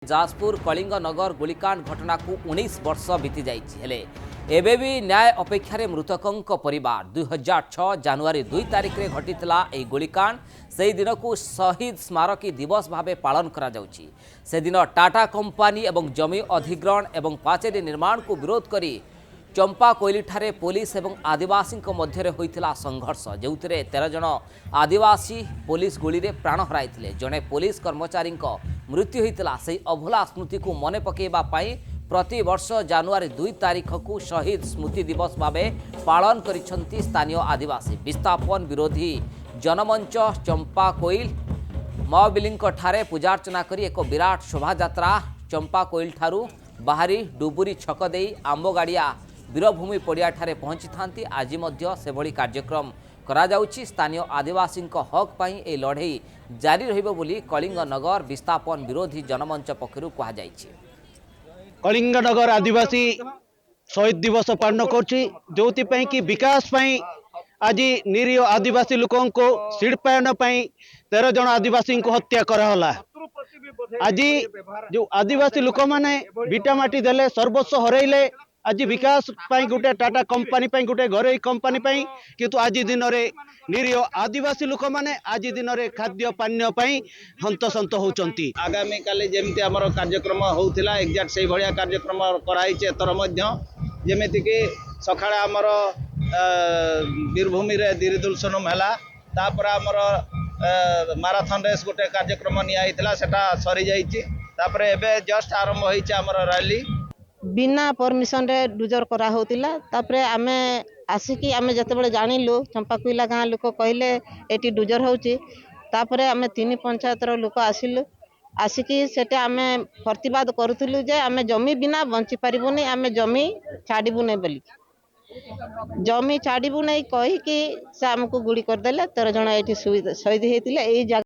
जाजपुर कलिंग नगर गोलीकांड घटना को 19 वर्ष बीती जाइए एबे भी न्याय अपेक्षार मृतकों परिवार 2006 जानुआरी 2 तारिख में घटीला यह गोलीकांड से दिन को शहीद स्मारकी दिवस भाव पालन करा जाउछि। से दिन टाटा कंपनी एवं जमी अधिग्रहण एवं पाचेरी निर्माण को विरोध करी चंपा कोइली ठारे पुलिस एवं आदिवासी मध्य होइतिला संघर्ष जो 13 जन आदिवासी पुलिस गोली रे प्राण हराइथिले। जने पुलिस कर्मचारी मृत्यु होइतिला से अभुला स्मृति को मने पकेबा पाई प्रति वर्ष जानुआरी 2 तारिख को शहीद स्मृति दिवस भावे पालन करिसंती स्थानीय आदिवासी। विस्थापन विरोधी जनमंच चंपा कोइल माओबिलींक ठारे पूजार्चना करी एक विराट शोभा यात्रा चंपा कोइल ठारू बाहरी डुबुरी छक देई आंबगाड़िया वीरभूमि पड़िया ठारे पहुंची थांती। आज मध्य सेभली कार्यक्रम करा जाउछि। स्थानीय आदिवासी हक पाई ए लड़ई जारी रहिबो बोली कलिंग नगर विस्थापन विरोधी जनमंच पक्षरु कहा जाइछि। कलिंग नगर आदिवासी शहीद दिवस पालन करछि जोथि कि विकास पाई आज निरीह आदिवासी लोकों को शिल्पायन पाई 13 जन आदिवासी को हत्या कराला। आज जो आदिवासी लोक माने बिटा माटी देले सर्वस्व हरैले आज विकास पाई गोटे टाटा कंपनी पाई गोटे घरोई कंपनी पाई किंतु आज दिन रे निरीह आदिवासी लोक माने आज दिन रे खाद्य पानीय पाई हंतसंत होचंती। आगामी काले जेमती हमर कार्यक्रम होउथिला एग्जैक्ट सेही भलिया कार्यक्रम कराइছে एतर मध्य जेमिति कि सखाळे हमर वीरभूमि रे दिरिदुलसनम हला तापर हमर माराथन रेस गोटे कार्यक्रम निया सेटा सरी जाइए तापर एबे जस्ट आरंभ होइছে हमर रैली बिना परमिशन रे डुजर करा होतिला। तापरे आमे आसिकी आमे जतेबेले जानिलु चंपाकुइला गाँ लोक कहले एटी डुजर होउची तापरे आमे 3 पंचायत रो लोक आसिलु आसिकी सेटे आमे प्रतिवाद करूथिलु जे आमे जमी बिना बंची परिबुनी आमे जमी छाड़ीबु नै बोली जमी छाड़ीबु नै कहि कि से हमको गुड़ी कर देले 13 जण एटी शहीद हेतिले। एई